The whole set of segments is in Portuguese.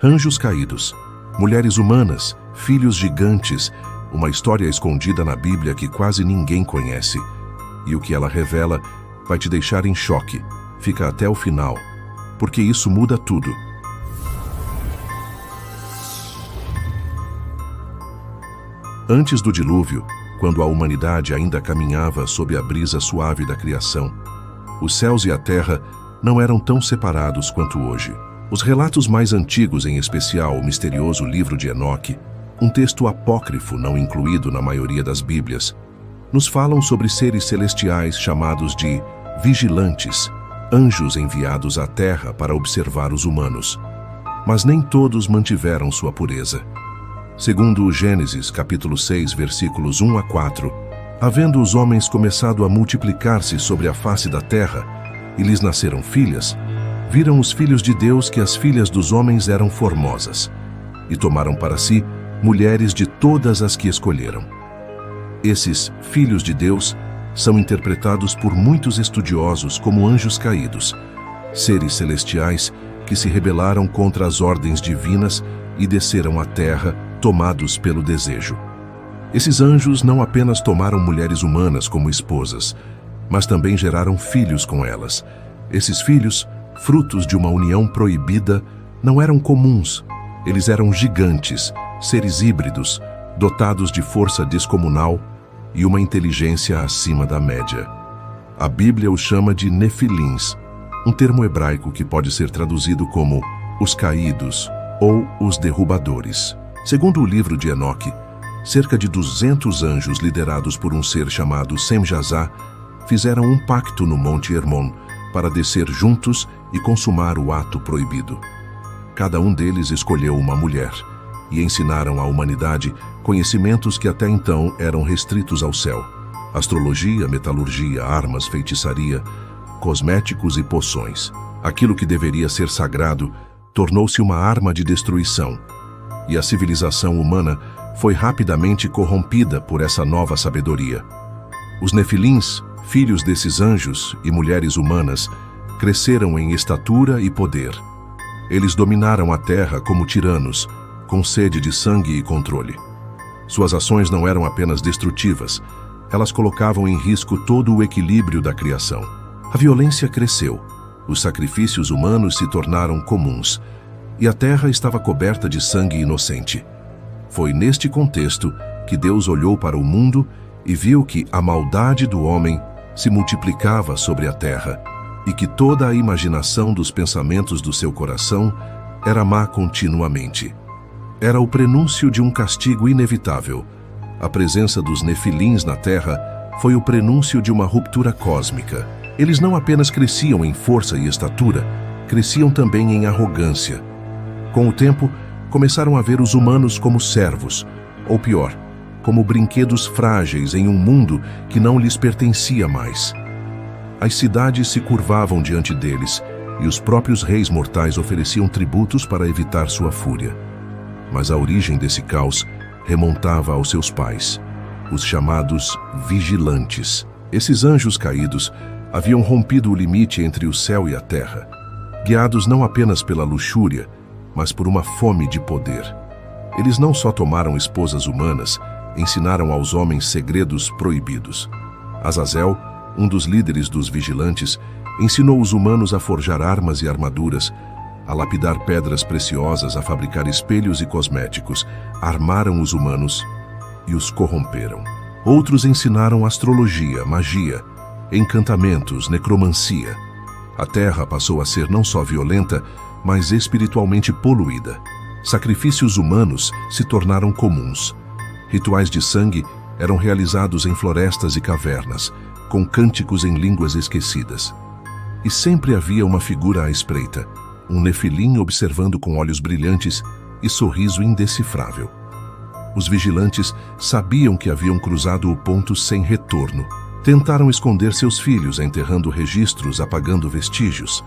Anjos caídos, mulheres humanas, filhos gigantes, uma história escondida na Bíblia que quase ninguém conhece. E o que ela revela vai te deixar em choque. Fica até o final, porque isso muda tudo. Antes do dilúvio, quando a humanidade ainda caminhava sob a brisa suave da criação, os céus e a terra não eram tão separados quanto hoje. Os relatos mais antigos, em especial o misterioso livro de Enoque, um texto apócrifo não incluído na maioria das Bíblias, nos falam sobre seres celestiais chamados de vigilantes, anjos enviados à terra para observar os humanos. Mas nem todos mantiveram sua pureza. Segundo Gênesis, capítulo 6, versículos 1 a 4, havendo os homens começado a multiplicar-se sobre a face da terra, e lhes nasceram filhas, viram os filhos de Deus que as filhas dos homens eram formosas, e tomaram para si mulheres de todas as que escolheram. Esses filhos de Deus são interpretados por muitos estudiosos como anjos caídos, seres celestiais que se rebelaram contra as ordens divinas e desceram à terra, tomados pelo desejo. Esses anjos não apenas tomaram mulheres humanas como esposas, mas também geraram filhos com elas. Esses filhos, frutos de uma união proibida, não eram comuns. Eles eram gigantes, seres híbridos, dotados de força descomunal e uma inteligência acima da média. A Bíblia os chama de nefilins, um termo hebraico que pode ser traduzido como os caídos ou os derrubadores. Segundo o livro de Enoque, cerca de 200 anjos liderados por um ser chamado Semjazá fizeram um pacto no Monte Hermon para descer juntos e consumar o ato proibido. Cada um deles escolheu uma mulher e ensinaram à humanidade conhecimentos que até então eram restritos ao céu: astrologia, metalurgia, armas, feitiçaria, cosméticos e poções. Aquilo que deveria ser sagrado tornou-se uma arma de destruição, e a civilização humana foi rapidamente corrompida por essa nova sabedoria. Os nefilins, filhos desses anjos e mulheres humanas, cresceram em estatura e poder. Eles dominaram a terra como tiranos, com sede de sangue e controle. Suas ações não eram apenas destrutivas, elas colocavam em risco todo o equilíbrio da criação. A violência cresceu, os sacrifícios humanos se tornaram comuns, e a terra estava coberta de sangue inocente. Foi neste contexto que Deus olhou para o mundo e viu que a maldade do homem se multiplicava sobre a terra e que toda a imaginação dos pensamentos do seu coração era má continuamente. Era o prenúncio de um castigo inevitável. A presença dos nefilins na terra foi o prenúncio de uma ruptura cósmica. Eles não apenas cresciam em força e estatura, cresciam também em arrogância. Com o tempo, começaram a ver os humanos como servos, ou pior, como brinquedos frágeis em um mundo que não lhes pertencia mais. As cidades se curvavam diante deles, e os próprios reis mortais ofereciam tributos para evitar sua fúria. Mas a origem desse caos remontava aos seus pais, os chamados vigilantes. Esses anjos caídos haviam rompido o limite entre o céu e a terra, guiados não apenas pela luxúria, mas por uma fome de poder. Eles não só tomaram esposas humanas, ensinaram aos homens segredos proibidos. Azazel, um dos líderes dos vigilantes, ensinou os humanos a forjar armas e armaduras, a lapidar pedras preciosas, a fabricar espelhos e cosméticos, armaram os humanos e os corromperam. Outros ensinaram astrologia, magia, encantamentos, necromancia. A terra passou a ser não só violenta, mas espiritualmente poluída. Sacrifícios humanos se tornaram comuns. Rituais de sangue eram realizados em florestas e cavernas, com cânticos em línguas esquecidas. E sempre havia uma figura à espreita, um nefilim observando com olhos brilhantes e sorriso indecifrável. Os vigilantes sabiam que haviam cruzado o ponto sem retorno. Tentaram esconder seus filhos, enterrando registros, apagando vestígios.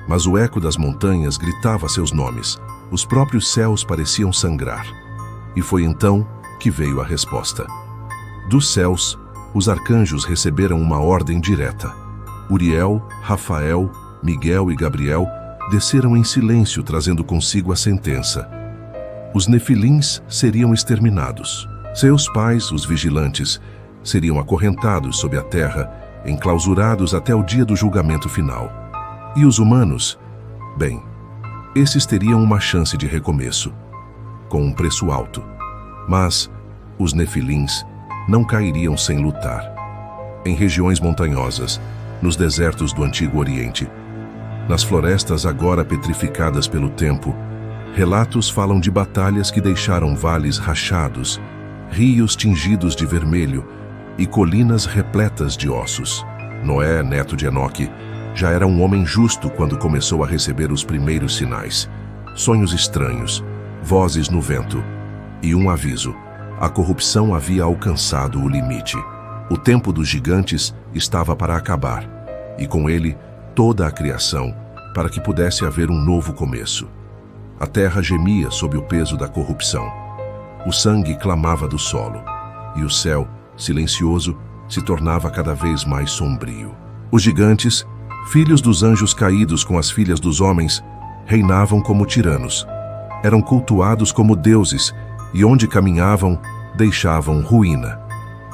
Mas o eco das montanhas gritava seus nomes. Os próprios céus pareciam sangrar. E foi então que veio a resposta. Dos céus, os arcanjos receberam uma ordem direta. Uriel, Rafael, Miguel e Gabriel desceram em silêncio, trazendo consigo a sentença. Os Nefilins seriam exterminados. Seus pais, os vigilantes, seriam acorrentados sob a terra, enclausurados até o dia do julgamento final. E os humanos? Bem, esses teriam uma chance de recomeço, com um preço alto. Mas os Nefilins não cairiam sem lutar. Em regiões montanhosas, nos desertos do Antigo Oriente, nas florestas agora petrificadas pelo tempo, relatos falam de batalhas que deixaram vales rachados, rios tingidos de vermelho e colinas repletas de ossos. Noé, neto de Enoque, já era um homem justo quando começou a receber os primeiros sinais. Sonhos estranhos, vozes no vento e um aviso: a corrupção havia alcançado o limite. O tempo dos gigantes estava para acabar, e com ele toda a criação, para que pudesse haver um novo começo. A terra gemia sob o peso da corrupção. O sangue clamava do solo, e o céu, silencioso, se tornava cada vez mais sombrio. Os gigantes, filhos dos anjos caídos com as filhas dos homens, reinavam como tiranos. Eram cultuados como deuses, e onde caminhavam, deixavam ruína.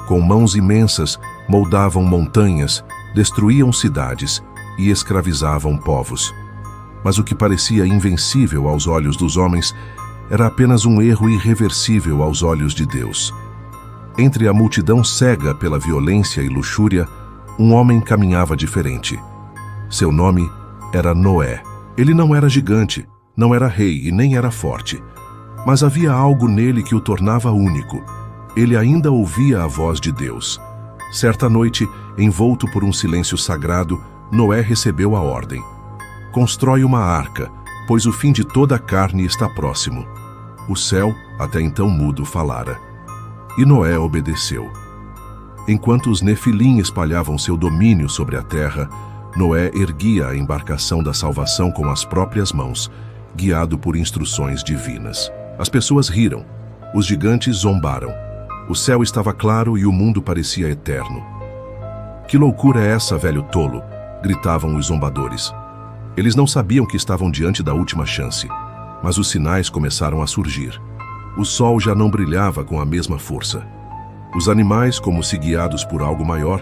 Com mãos imensas, moldavam montanhas, destruíam cidades e escravizavam povos. Mas o que parecia invencível aos olhos dos homens era apenas um erro irreversível aos olhos de Deus. Entre a multidão cega pela violência e luxúria, um homem caminhava diferente. Seu nome era Noé. Ele não era gigante, não era rei e nem era forte. Mas havia algo nele que o tornava único. Ele ainda ouvia a voz de Deus. Certa noite, envolto por um silêncio sagrado, Noé recebeu a ordem: constrói uma arca, pois o fim de toda a carne está próximo. O céu, até então mudo, falara. E Noé obedeceu. Enquanto os Nefilim espalhavam seu domínio sobre a terra, Noé erguia a embarcação da salvação com as próprias mãos, guiado por instruções divinas. As pessoas riram, os gigantes zombaram. O céu estava claro e o mundo parecia eterno. Que loucura é essa, velho tolo? Gritavam os zombadores. Eles não sabiam que estavam diante da última chance, mas os sinais começaram a surgir. O sol já não brilhava com a mesma força. Os animais, como se guiados por algo maior,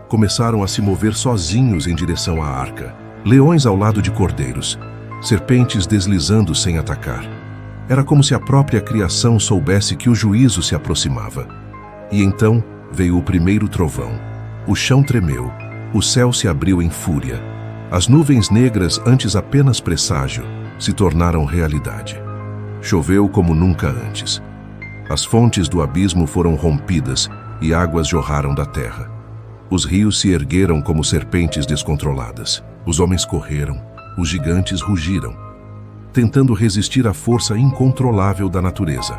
começaram a se mover sozinhos em direção à arca. Leões ao lado de cordeiros, serpentes deslizando sem atacar. Era como se a própria criação soubesse que o juízo se aproximava. E então veio o primeiro trovão. O chão tremeu, o céu se abriu em fúria. As nuvens negras, antes apenas presságio, se tornaram realidade. Choveu como nunca antes. As fontes do abismo foram rompidas e águas jorraram da terra. Os rios se ergueram como serpentes descontroladas. Os homens correram, os gigantes rugiram, tentando resistir à força incontrolável da natureza.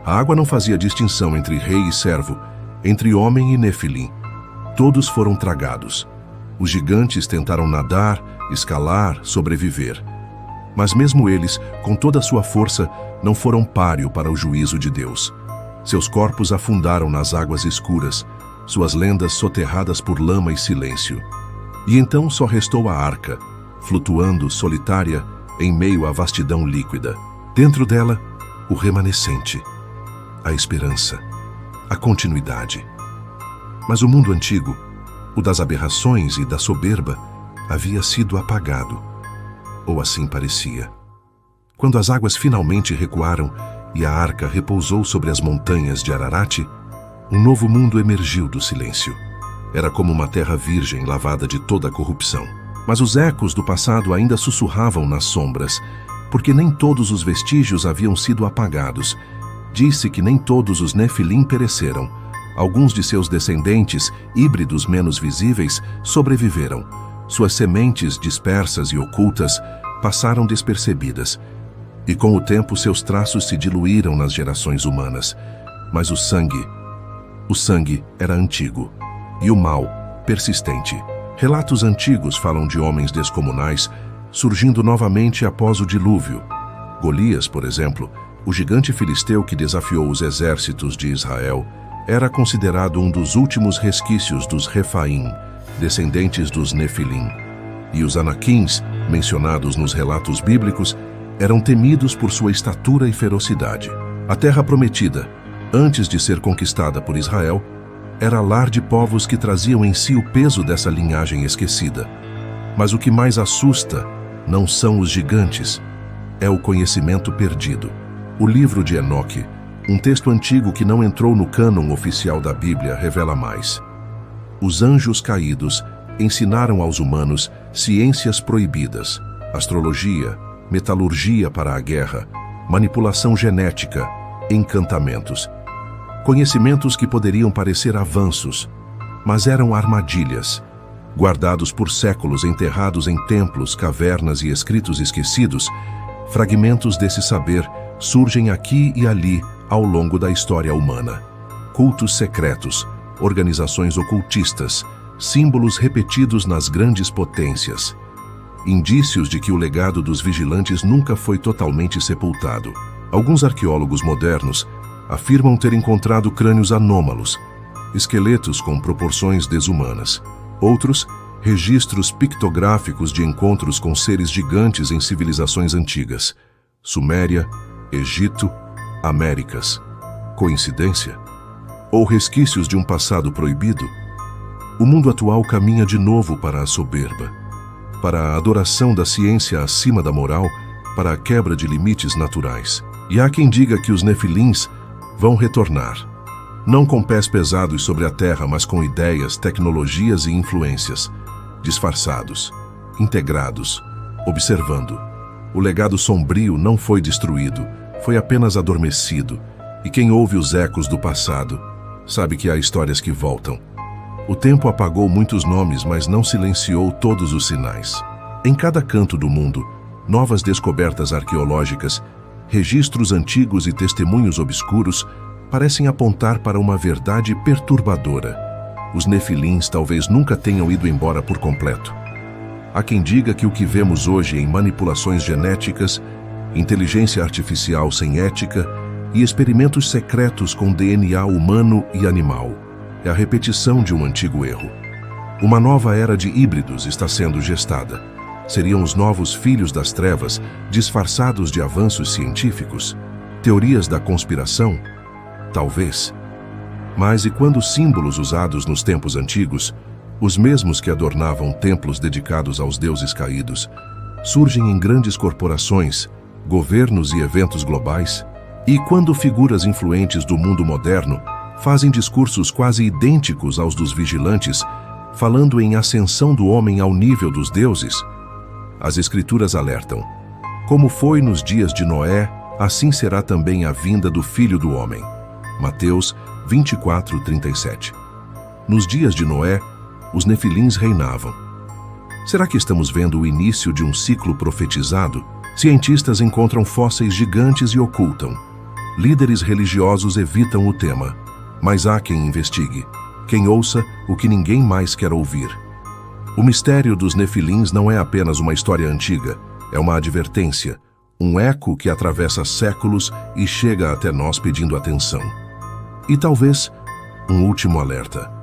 A água não fazia distinção entre rei e servo, entre homem e Nefilim. Todos foram tragados. Os gigantes tentaram nadar, escalar, sobreviver. Mas mesmo eles, com toda a sua força, não foram páreo para o juízo de Deus. Seus corpos afundaram nas águas escuras, suas lendas soterradas por lama e silêncio. E então só restou a arca, flutuando solitária em meio à vastidão líquida. Dentro dela, o remanescente, a esperança, a continuidade. Mas o mundo antigo, o das aberrações e da soberba, havia sido apagado. Ou assim parecia. Quando as águas finalmente recuaram e a arca repousou sobre as montanhas de Ararat, um novo mundo emergiu do silêncio. Era como uma terra virgem lavada de toda a corrupção. Mas os ecos do passado ainda sussurravam nas sombras, porque nem todos os vestígios haviam sido apagados. Disse que nem todos os Nefilim pereceram. Alguns de seus descendentes, híbridos menos visíveis, sobreviveram. Suas sementes dispersas e ocultas passaram despercebidas. E com o tempo seus traços se diluíram nas gerações humanas. Mas o sangue era antigo. E o mal, persistente. Relatos antigos falam de homens descomunais surgindo novamente após o dilúvio. Golias, por exemplo, o gigante filisteu que desafiou os exércitos de Israel, era considerado um dos últimos resquícios dos Refaim, descendentes dos Nefilim. E os Anaquins, mencionados nos relatos bíblicos, eram temidos por sua estatura e ferocidade. A terra prometida, antes de ser conquistada por Israel, era lar de povos que traziam em si o peso dessa linhagem esquecida. Mas o que mais assusta não são os gigantes, é o conhecimento perdido. O livro de Enoque, um texto antigo que não entrou no cânon oficial da Bíblia, revela mais. Os anjos caídos ensinaram aos humanos ciências proibidas, astrologia, metalurgia para a guerra, manipulação genética, encantamentos. Conhecimentos que poderiam parecer avanços, mas eram armadilhas, guardados por séculos enterrados em templos, cavernas e escritos esquecidos. Fragmentos desse saber surgem aqui e ali ao longo da história humana. Cultos secretos, organizações ocultistas, símbolos repetidos nas grandes potências. Indícios de que o legado dos vigilantes nunca foi totalmente sepultado. Alguns arqueólogos modernos afirmam ter encontrado crânios anômalos, esqueletos com proporções desumanas. Outros, registros pictográficos de encontros com seres gigantes em civilizações antigas. Suméria, Egito, Américas. Coincidência? Ou resquícios de um passado proibido? O mundo atual caminha de novo para a soberba, para a adoração da ciência acima da moral, para a quebra de limites naturais. E há quem diga que os nefilins vão retornar, não com pés pesados sobre a terra, mas com ideias, tecnologias e influências, disfarçados, integrados, observando. O legado sombrio não foi destruído, foi apenas adormecido, e quem ouve os ecos do passado sabe que há histórias que voltam. O tempo apagou muitos nomes, mas não silenciou todos os sinais. Em cada canto do mundo, novas descobertas arqueológicas, registros antigos e testemunhos obscuros parecem apontar para uma verdade perturbadora. Os nefilins talvez nunca tenham ido embora por completo. Há quem diga que o que vemos hoje em manipulações genéticas, inteligência artificial sem ética e experimentos secretos com DNA humano e animal é a repetição de um antigo erro. Uma nova era de híbridos está sendo gestada. Seriam os novos filhos das trevas, disfarçados de avanços científicos? Teorias da conspiração? Talvez. Mas e quando os símbolos usados nos tempos antigos, os mesmos que adornavam templos dedicados aos deuses caídos, surgem em grandes corporações, governos e eventos globais? E quando figuras influentes do mundo moderno fazem discursos quase idênticos aos dos vigilantes, falando em ascensão do homem ao nível dos deuses? As Escrituras alertam: como foi nos dias de Noé, assim será também a vinda do Filho do Homem. Mateus 24:37. Nos dias de Noé, os nefilins reinavam. Será que estamos vendo o início de um ciclo profetizado? Cientistas encontram fósseis gigantes e ocultam. Líderes religiosos evitam o tema. Mas há quem investigue, quem ouça o que ninguém mais quer ouvir. O mistério dos nefilins não é apenas uma história antiga, é uma advertência, um eco que atravessa séculos e chega até nós pedindo atenção. E talvez um último alerta.